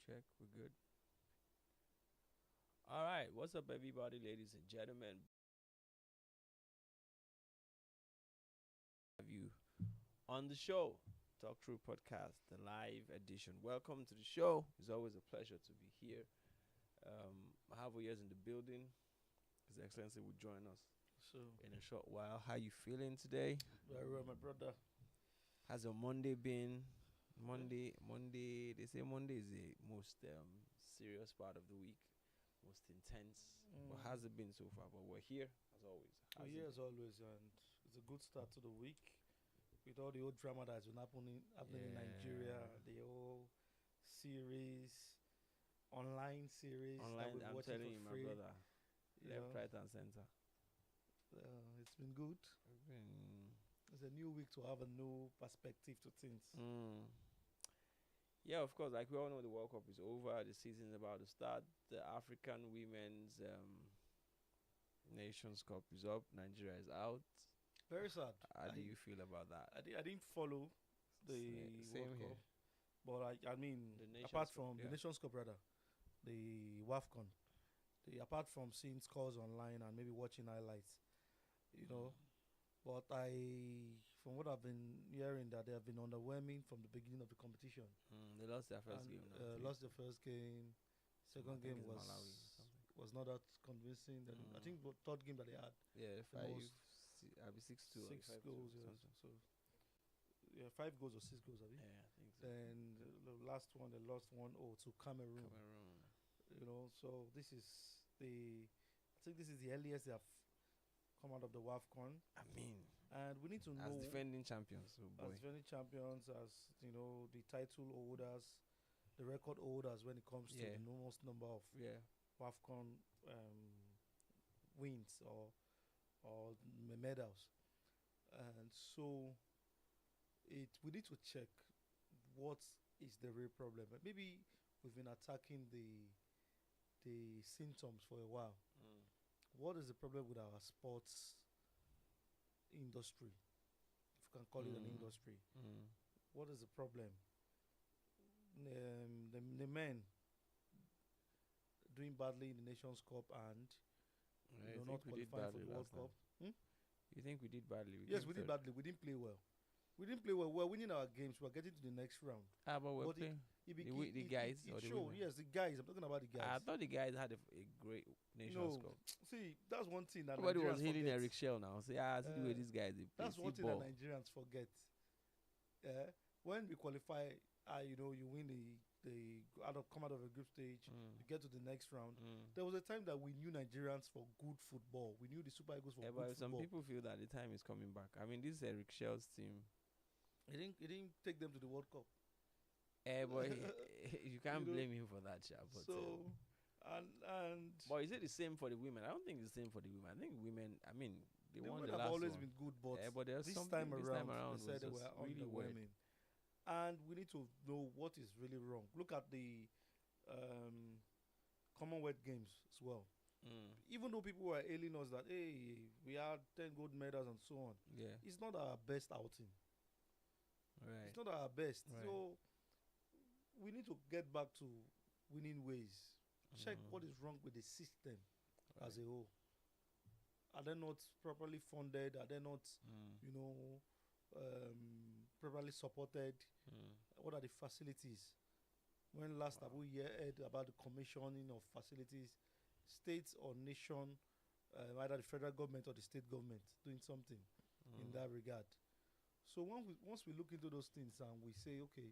Check. We're good. All right. What's up, everybody, ladies and gentlemen? Have you on the show? Talk Through Podcast, the live edition. Welcome to the show. It's always a pleasure to be here. I have years in the building. His Excellency will join us So, in a short while. How you feeling today? very well, my brother. How's your Monday been? Monday. They say Monday is the most serious part of the week, most intense. But how's it been so far? But we're here as always. Well, How's yeah, it as always, and it's a good start to the week with all the old drama that's been happening in Nigeria, Yeah. the whole series, online series that Online, we're I'm watching telling for you, my free. brother. You Left, know, right, and center. it's been good. Mm. It's a new week to have a new perspective to things. Mm. Yeah, of course. Like we all know, the World Cup is over. The season is about to start. The African Women's Nations Cup is up. Nigeria is out. Very sad. How do you feel about that? I didn't follow the Same World here. Cup, but I mean, The Nations apart Cup, from the yeah. Nations Cup, rather, the WAFCON. Apart from seeing scores online and maybe watching highlights, you know. But from what I've been hearing, that they have been underwhelming from the beginning of the competition. They lost their first And game now. lost the first game. I Second think game it's Malawi or something. was not that convincing. Then I think the third game that they had, Yeah, the five. most I'll be 6-2. Or 5-2 goals. or Yeah, something. so yeah, 5 goals or 6 goals. I think. Yeah, I think so. Then the last one, they lost 1-0 to Cameroon. Cameroon. You know, so I think this is the earliest they have come out of the WAFCON. I mean, And we need to as know, defending champions, oh boy. as defending champions, as you know, the title holders, the record holders when it comes to Yeah. the most number of Yeah. WAFCON wins or medals. And so we need to check what is the real problem. Maybe we've been attacking the symptoms for a while. What is the problem with our sports industry, if you can call it an industry? What is the problem? The men doing badly in the Nations Cup and I think not we did qualifying for badly the World last time. Cup. Hmm? You think we did badly? Yes, came we did third. badly. We didn't play well. We didn't play well. We're winning our games. We're getting to the next round. But we're But playing. The It guys or it the showed. women? Yes, the guys. I'm talking about the I guys. thought the guys had a great Nations No, Cup. see, that's one thing that Nobody was Nigerians healing forget. Eric Shell now. Say, see the way Uh, these guys they play. That's See one thing ball. that Nigerians forget. When we qualify, you win come out of a group stage, you get to the next round. There was a time that we knew Nigerians for good football. We knew the Super Eagles for Yeah, good but some football. people feel that the time is coming back. I mean, this Eric Shell's team. It didn't take them to the World Cup. But you can't You know, blame him for that, Sha. But, So, and but is it the same for the women? I don't think it's the same for the women. I think women. I mean, they the won women the have last always one. been good, but But there's this something time around, they said was they were just really weird. underwhelming. And we need to know what is really wrong. Look at the Commonwealth Games as well. Even though people were ailing us that, hey, we had 10 gold medals and so on, Yeah. it's not our best outing. Right. It's not our best. Right. So we need to get back to winning ways. Check what is wrong with the system as a whole. Are they not properly funded? Are they not, properly supported? What are the facilities? When last have we heard about the commissioning of facilities, states or nation, either the federal government or the state government doing something in that regard? So once we look into those things and we say, okay,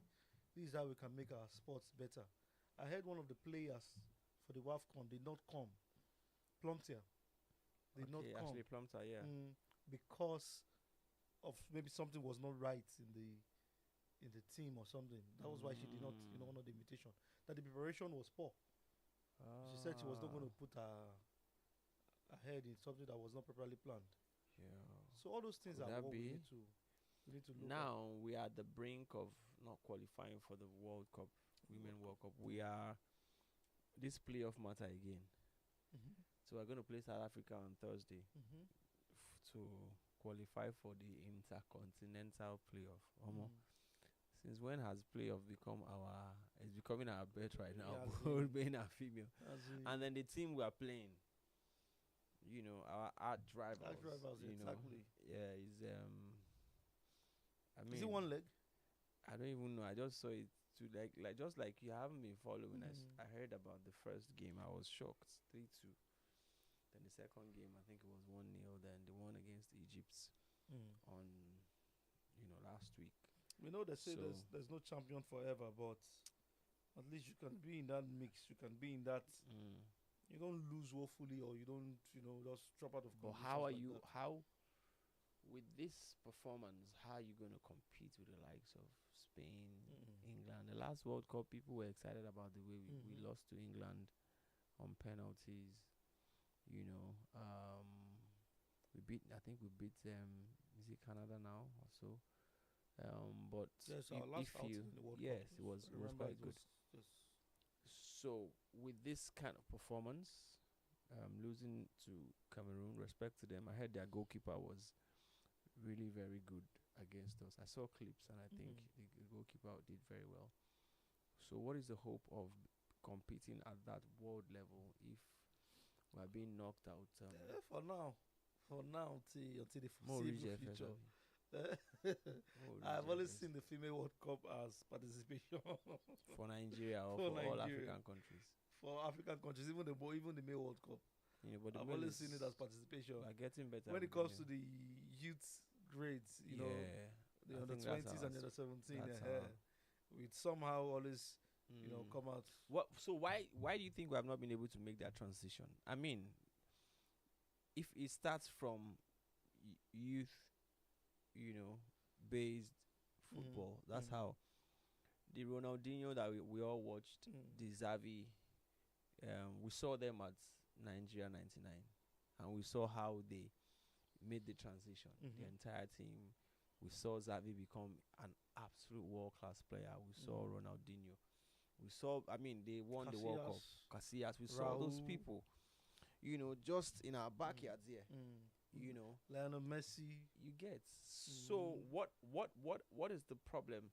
this is how we can make our sports better. I heard one of the players for the WAFCON did not come. Plumtier did not come. Actually, Plumter, yeah. Because of maybe something was not right in the team or something. That was why she did not, honor the invitation. That the preparation was poor. She said she was not going to put her head in something that was not properly planned. Yeah. So all those things Could are that what we be? need to look Now we are at the brink of not qualifying for the World Cup, Women World Cup. We are this playoff matter again. at. So we're going to play South Africa on Thursday to qualify for the Intercontinental playoff. Since when has playoff become our? It's becoming our bet right now, Yeah, both being a female. As in, And then the team we are playing, our arch rivals. arch rivals, exactly. Yeah, is I Is mean, it one leg? I don't even know. I just saw it to like just like you haven't been following. Mm. I heard about the first game. I was shocked, 3-2. Then the second game, I think it was 1-0. Then the one against Egypt on last week. We know they say So- there's no champion forever, but at least you can be in that mix. You can be in that. You don't lose woefully, or you don't, just drop out of. But how are competitions like you? that. How with this performance? How are you going to compete with the likes of Spain, England? The last World Cup, people were excited about the way we Mhm. lost to England on penalties. We beat. I think we beat. Is it Canada now or so? But Yes, our last outing in the World Cup. yes, it was Remember, quite good. just So with this kind of performance, losing to Cameroon, respect to them. I heard their goalkeeper was really very good against us. I saw clips and I think the goalkeeper did very well. So what is the hope of competing at that world level if we are being knocked out? for now, until the More foreseeable reach future. More I've reach always FS seen the female World Cup as participation for Nigeria or For for all Nigeria. African countries. for African countries, even the male World Cup. But the I've male always is- seen it as participation. we are getting better When with it comes the to the youth grades, the I under think that's 20s and the under 17, that's we'd somehow always, Mm. come out. So why do you think we have not been able to make that transition? I mean, if it starts from youth, based football, that's mm. how the Ronaldinho that we all watched, the Xavi, we saw them at Nigeria '99, and we saw how they made the transition. The Mhm. entire team. We saw Xavi become an absolute world class player. We saw Ronaldinho. We saw. I mean, they won the World Cup. Casillas. We saw those Raul. people. Just in our backyards here. Lionel Messi. You get. So what is the problem,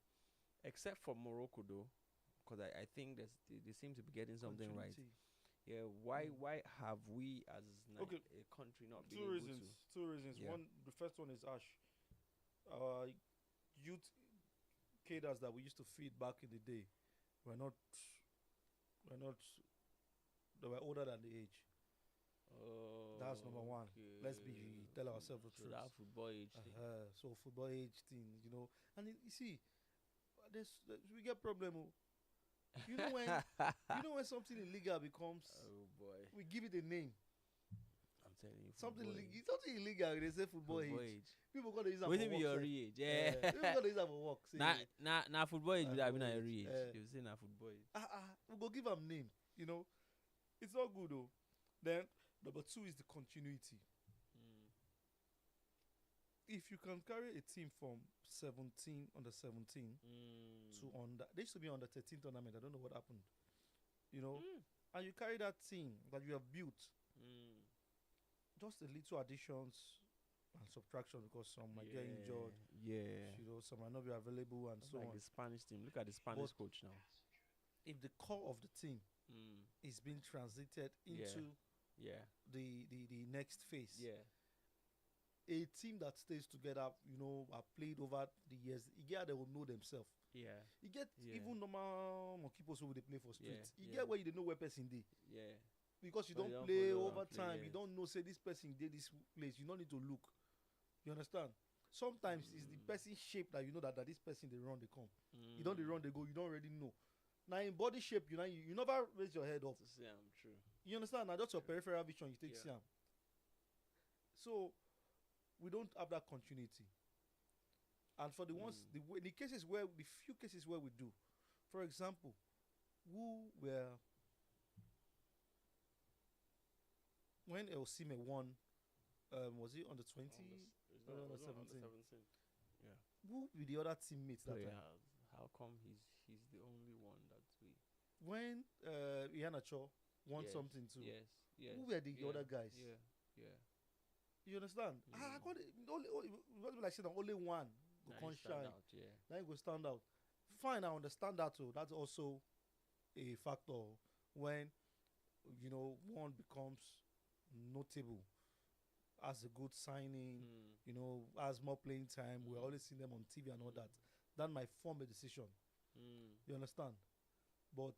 except for Morocco though? Because I think they seem to be getting something right. continuity. Yeah. Why have we as Okay. a country not been Two able reasons. to? Two reasons. Yeah. One, the first one is Ash. Our youth cadres that we used to feed back in the day were not. They were older than the age. Oh, That's number one. Let's tell ourselves the So truth. that football age thing. So football age thing, and you see, we get problem. You know when when something illegal becomes, Oh boy, we give it a name. I'm telling you, Something football age. something illegal. They say football age. People gonna use that for Waiting be work. your sef. age, yeah. People gonna use that for work. Say, Nah, football age. Nah, I mean, football your age, age. You say nah, football age. we go give them name. It's not good though. Then number two is the continuity. If you can carry a team from 17 under 17 to under, they used to be under 13 tournament. I don't know what happened. And you carry that team that you have built, just the little additions and subtraction because some might get injured. Yeah. Some might not be available and That's so like on. the Spanish team. Look at the Spanish But- coach now. If the core of the team is being transited into Yeah. the next phase, Yeah. a team that stays together, are played over the years, they will know themselves. Yeah. You get Yeah. even normal monkey post wey dey play for street. Yeah, You yeah. get where you dey know where person dey Yeah. because you But don you don't play follow over and play, time. You yes. don't know say this person dey this place. You no need to look. You understand? Sometimes it's the person shape that you know that this person dey run dey come. You don dey run dey go. You don already know. Na in body shape you never raise your head up. To say I'm true. You understand? Na just your peripheral vision you take Yeah. see am. So we don't have that continuity. And for the ones, the few cases where we do, for example, who were when El Sime won, was it on the 20? It's No, not, no, it's not 17. 17. Yeah. Who were the other teammates that time? Players. How come he's the only one that we? When Iheanacho won Yes, something too. Yes. Yes. Who were the yeah, other guys? Yeah. Yeah. You understand? I got it. Only like saying only one go Nah, come he stand shine. out, yeah. Now you go stand out. fine. I understand that too. That's also a factor when one becomes notable as a good signing. Has more playing time. We're always seeing them on TV and all that. That might form a decision. You understand? But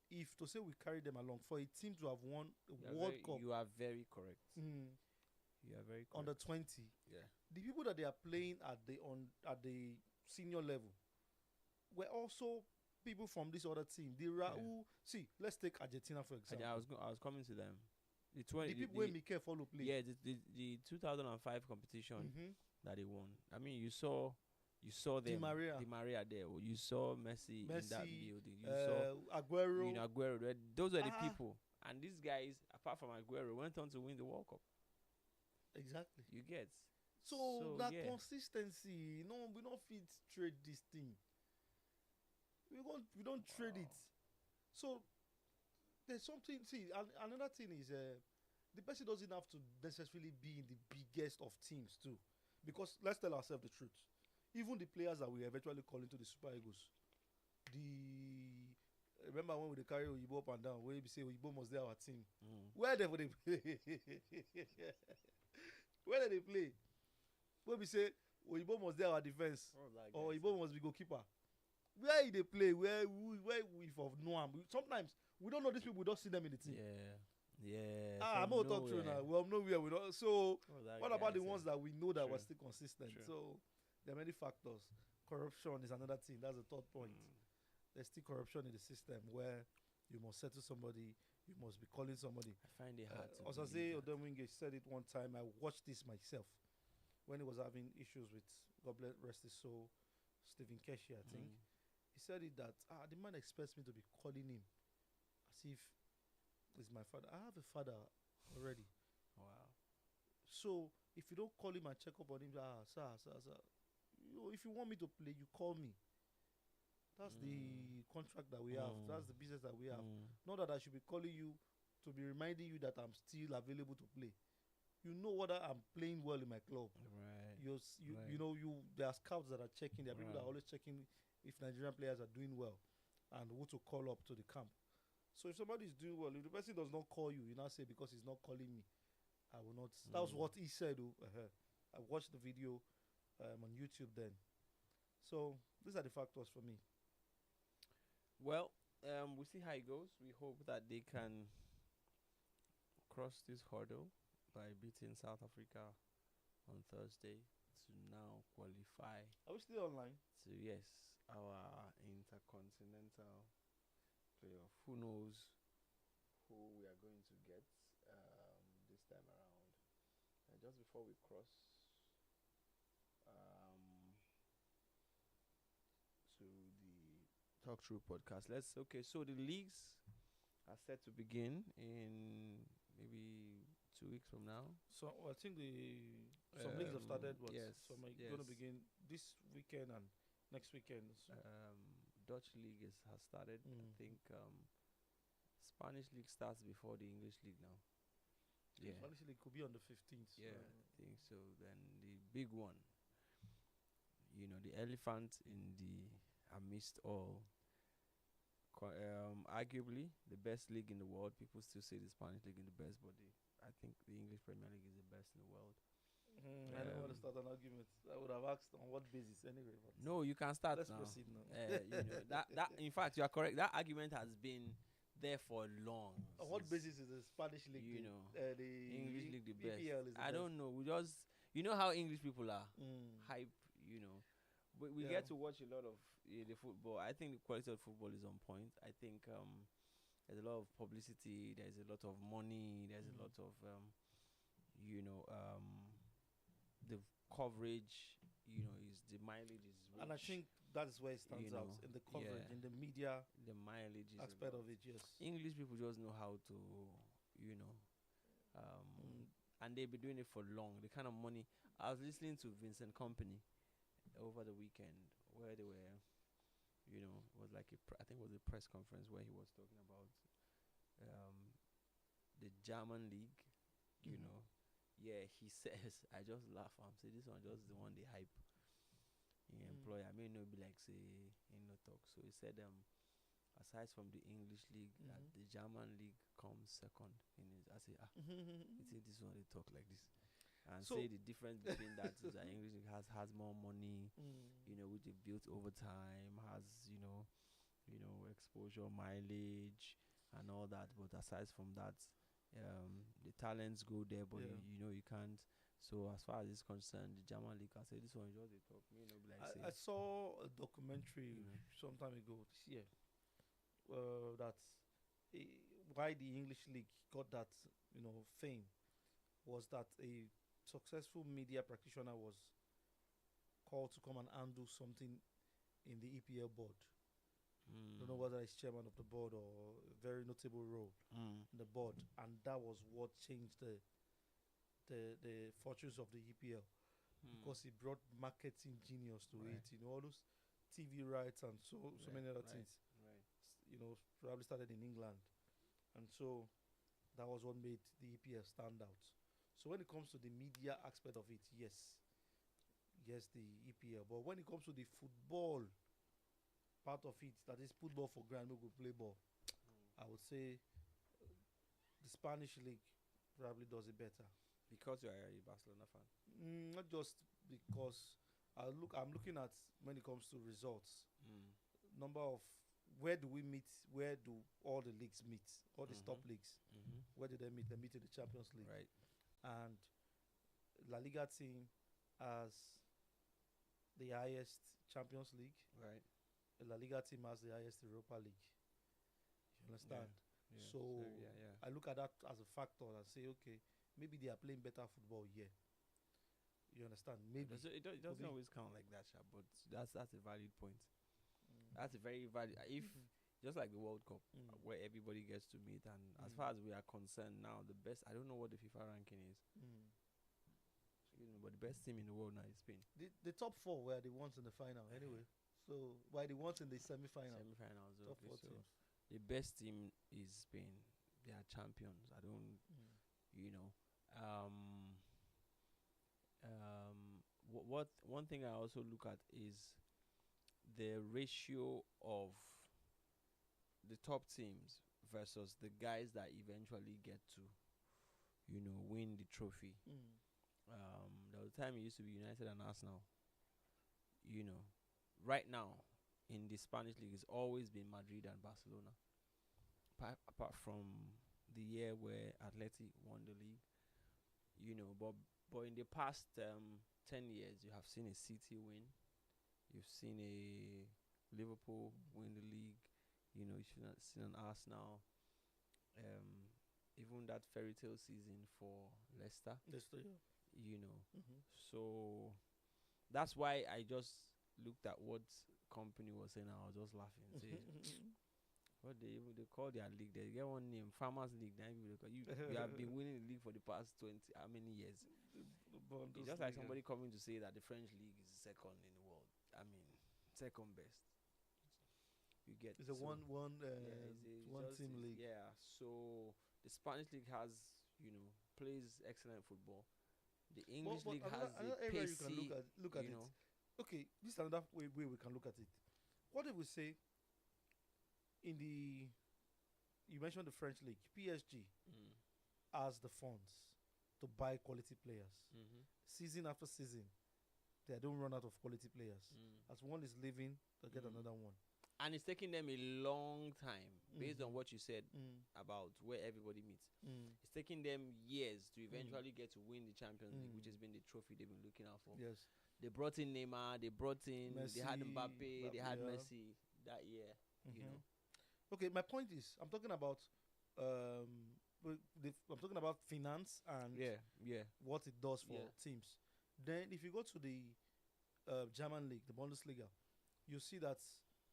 if to say we carry them along for a team to have won a World Cup, you are very correct. You are very correct. under 20, Yeah. the people that they are playing at the senior level were also people from this other team. The Raul, see, let's take Argentina for example. I was coming to them. The people where Mikel follow play. Yeah, the 2005 competition that they won. I mean, you saw them. Di Maria there. You saw Messi in that building. You saw Aguero. Aguero. Those are the people. And these guys, apart from Aguero, went on to win the World Cup. Exactly. You get. So that consistency, we don't fit trade this thing. We don't trade it. So there's something. See, another thing is the person doesn't have to necessarily be in the biggest of teams too, because let's tell ourselves the truth. Even the players that we eventually call into the Super Eagles, remember when we carry Oyibo up and down, where we say Oyibo must be our team. Where they play? Where did they play? Where we say Oyibo must be our defense, or Oyibo must be goalkeeper. Where they play? Where we for Noam? Sometimes we don't know these people. We don't see them in the team. Yeah. I'm not talking true now. Well, nowhere we don't. So what about the ones that we know that were still consistent? True. So there are many factors. Corruption is another thing. That's the third point. There's still corruption in the system where you must settle somebody. You must be calling somebody. I find it hard to Osaze Odemwinge said it one time. I watched this myself when he was having issues with, God bless rest his soul, Stephen Keshi, I think. He said it that the man expects me to be calling him as if he's my father. I have a father already. Wow. So if you don't call him and check up on him, sir. If you want me to play, you call me. That's the contract that we have. That's the business that we have. Not that I should be calling you to be reminding you that I'm still available to play. You know whether I'm playing well in my club. Right. There are scouts that are checking. There are people that are always checking if Nigerian players are doing well and who to call up to the camp. So if somebody is doing well, if the person does not call you, you now say because he's not calling me, I will not. That was what he said. I watched the video on YouTube then. So these are the factors for me. Well, we'll see how it goes. We hope that they can cross this hurdle by beating South Africa on Thursday to now qualify. Are we still online? So yes, our intercontinental playoff. Who knows who we are going to get this time around? Just before we cross to the Talk Through podcast, so the leagues are set to begin in maybe 2 weeks from now. So I think some leagues have started, but yes, some are going to begin this weekend and next weekend. Dutch league has started. I think Spanish league starts before the English league now. Yeah, Spanish league could be on the 15th. Yeah, I think so. Then the big one, the elephant in the amidst all. Arguably the best league in the world. People still say the Spanish league is the best, but I think the English Premier League is the best in the world. I don't want to start an argument. I would have asked on what basis anyway. But no, you can start let's now. proceed now. That in fact you are correct. That argument has been there for long. On what basis is the Spanish league? The English league the best. PPL is the I best. don't know. We just how English people are hype. But we get to watch a lot of the football. I think the quality of football is on point. I think there's a lot of publicity. There's a lot of money. There's a lot of the coverage, is the mileage is rich. And I think that is where it stands out in the coverage, in the media. The mileage is aspect of it, yes. English people just know how to, and they've been doing it for long. The kind of money. I was listening to Vincent Kompany over the weekend where they were, it was like I think it was a press conference where he was talking about the German league, Yeah, he says, I just laugh. I'm saying this one just the one they hype. employer may not be like say in no talk. So he said aside from the English league, that the German league comes second in it. I say it's this one they talk like this. And So- say the difference between that is that English league has more money, which they built over time, has exposure, mileage, and all that. But aside from that, the talents go there, but Yeah. you can't. So as far as it's concerned, the German league, I say this one is just a talk. Me no be like say, I saw a documentary You know. some time ago this year. That why the English league got that fame was that a successful media practitioner was called to come and undo something in the EPL board. Don't know whether it's chairman of the board or a very notable role in the board, and that was what changed the fortunes of the EPL because he brought marketing genius to Right. it. All those TV rights and so many other things. Right. Probably started in England, and so that was what made the EPL stand out. So when it comes to the media aspect of it, yes, the EPL. But when it comes to the football part of it, that is football for grand, we go play ball. I would say the Spanish league probably does it better. Because you are a Barcelona fan. Not just because I'm looking at when it comes to results, number of where do we meet, where do all the leagues meet, all the top leagues, where do they meet? They meet in the Champions League, Right. and La Liga team has the highest Champions League. Right. The La Liga team has the highest Europa League. You understand? Yeah. So yeah. I look at that as a factor and say, okay, maybe they are playing better football here. You understand? Maybe. It doesn't Could be. always count like that, Sha, but that's a valid point. Mm. That's a very valid. If just like the World Cup, Mm. where everybody gets to meet, and as Mm. far as we are concerned now, the best. I don't know what the FIFA ranking is. Mm. Excuse me, but the best team in the world now is Spain. The top four were the ones in the final anyway. So why the ones in the semi-final? Semi-finals. Top Okay, four so teams. the best team is Spain. They are champions. I don't. Mm. You know. What one thing I also look at is the ratio of the top teams versus the guys that eventually get to win the trophy. Mm. There was a time it used to be United and Arsenal. Right now in the Spanish league, it's always been Madrid and Barcelona. Apart from the year where Atleti won the league, but in the past 10 years, you have seen a City win, you've seen a Liverpool win the league, you've seen an Arsenal, even that fairy tale season for Leicester, That's the Mhm. So that's why I just looked at what company was saying. I was just laughing. Say, what they call their league? They get one name, Farmers League. Then you have been winning the league for the past 20 how many years? It's just like somebody coming to say that the French league is second in the world. I mean, second best. You get It's a so- one it's one just- team it's- league. Yeah, so the Spanish league has, plays excellent football. The English But league has another the area pacey, you can look at you it. know. Okay, this is another way we can look at it. What if we say in the you mentioned the French league, PSG Mm. has the funds to buy quality players. Mm-hmm. Season after season, they don't run out of quality players. As one is leaving, they get Mm. another one. And it's taking them a long time, based on Mhm. what you said Mm. about where everybody meets. Mm. It's taking them years to eventually get to win the Champions League, which Mm. has been the trophy they've been looking out for. Yes. They brought in Neymar, they had Messi, Mbappe, they had yeah. Messi that year. Mhm. Okay, my point is, I'm talking about I'm talking about finance and Yeah. what it does for Yeah. teams. Then, if you go to the German league, the Bundesliga, you see that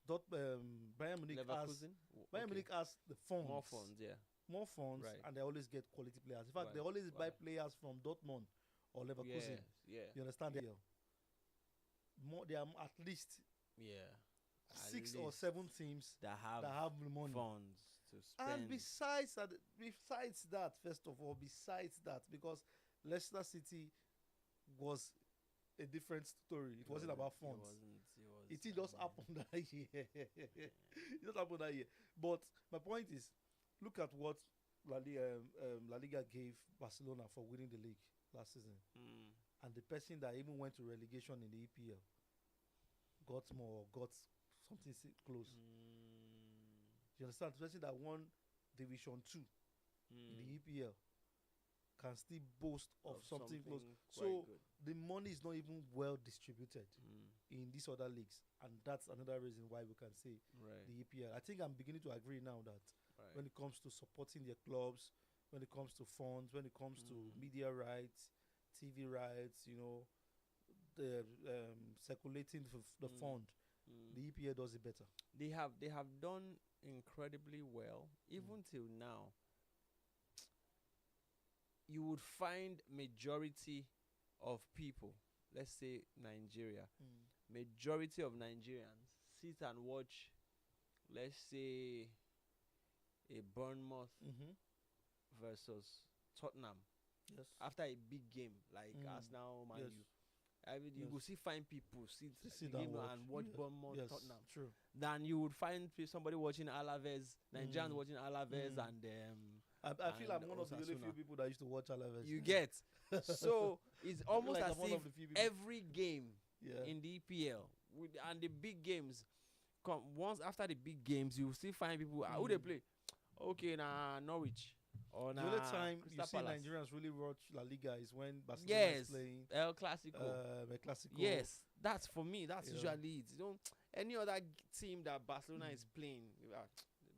Bayern Munich has Leverkusen. Bayern Munich has the funds, More funds, yeah. more funds, Right. and they always get quality players. In fact, they Right, always buy right. players from Dortmund or Leverkusen. Yeah. You understand? More, there are at least Yeah. At 6 or least 7 teams that have that have the money. funds to spend. And besides that, first of all, because Leicester City was a different story. It wasn't about funds. It just happened that year. It just happened that year. But my point is, look at what La Liga gave Barcelona for winning the league last season, and the person that even went to relegation in the EPL got something close. You understand? The person that won Division 2 in the EPL can still boast of something close. So good. the money is not even well distributed in these other leagues, and that's another reason why we can say the EPL. I think I'm beginning to agree now that when it comes to supporting their clubs, when it comes to funds, when it comes to media rights, TV rights, you know, the circulating the fund, the EPL does it better. They have done incredibly well. Even till now, you would find majority of people, let's say Nigeria, majority of Nigerians sit and watch, let's say, a Bournemouth versus Tottenham. Yes. After a big game like Arsenal, Man U. I mean, you will see find people sit and watch Bournemouth, Tottenham. True. Than you would find somebody watching Alaves, Nigerians watching Alaves, and I feel I'm one of the only few people that used to watch Alaves. you get. So it's almost like as I'm one if of the few people. every game in the EPL and the big games come once after the big games, you will still find people who they play. Okay, Norwich. Or The only time you Crystal see Palace. Nigerians really watch La Liga is when Barcelona is playing El Clasico. El Clasico. Yes, that's for me. That's You usually it. You don't any other team that Barcelona is playing.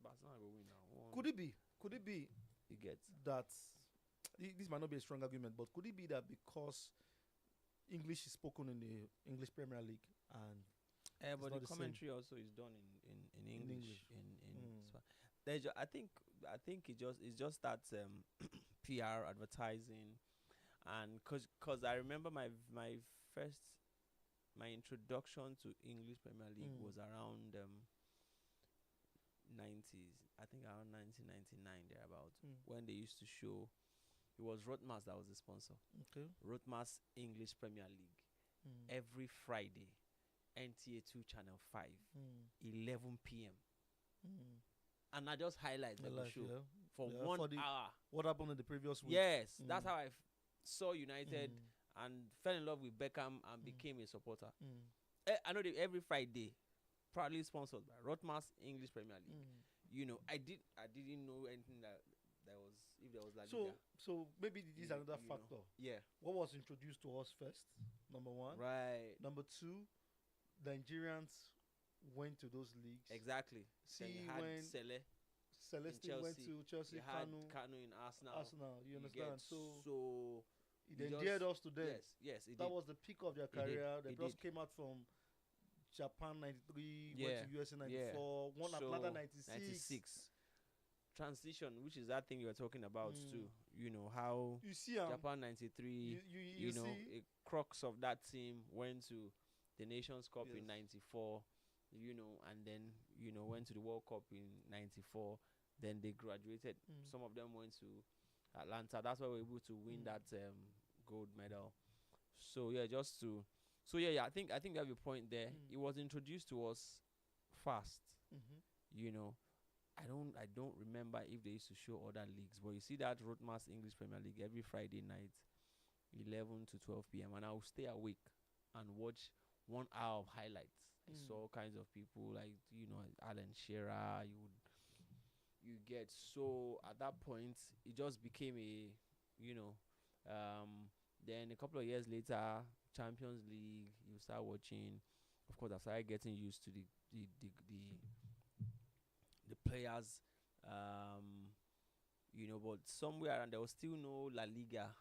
Barcelona will win now. Could it be You get that this might not be a strong argument, but could it be that because English is spoken in the English Premier League and but not the the same. commentary also is done in English. I think it's just that PR advertising, and cause I remember my introduction to English Premier League was around 90s. I think around 1999 thereabout when they used to show. It was Rotmas that was the sponsor. Okay. Rotmas English Premier League every Friday, NTA2 Channel 5, 11 p.m. And I just highlight the show for 1 hour. What happened in the previous week? Yes, that's how I saw United and fell in love with Beckham and became a supporter. I know every Friday, proudly sponsored by Rotmas English Premier League. You know, I didn't know anything that there was if there was La Liga. So maybe this is another factor. Yeah. What was introduced to us first? Number one. Right. Number two, Nigerians went to those leagues. Exactly. See had when Celeste went to Chelsea, Kanu in Arsenal. You understand? So they endeared us to them. Yes. That was the peak of their career. They just did. came out from Japan 93, Yeah. went to USA 94, won Atlanta 96. Transition, which is that thing you were talking about too. You know how You see, Japan 93. You know, see? a crux of that team went to the Nations Cup in Yes. '94. You know, and then went to the World Cup in '94. Then they graduated. Some of them went to Atlanta. That's why we were able to win that gold medal. So yeah, I think you have a point there. It was introduced to us fast. You know, I don't remember if they used to show other leagues, but you see that Rotmas English Premier League every Friday night, 11 to 12 p.m. and I will stay awake and watch 1 hour of highlights. I saw all kinds of people like Alan Shearer. You get so at that point it just became a then a couple of years later Champions League you start watching. Of course, I started getting used to the players, but somewhere around there was still no La Liga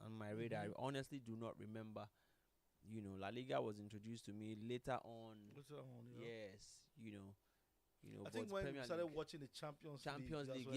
on my radar. I honestly do not remember. La Liga was introduced to me later on. Yeah. Yes, I think when we started watching the Champions League, that's when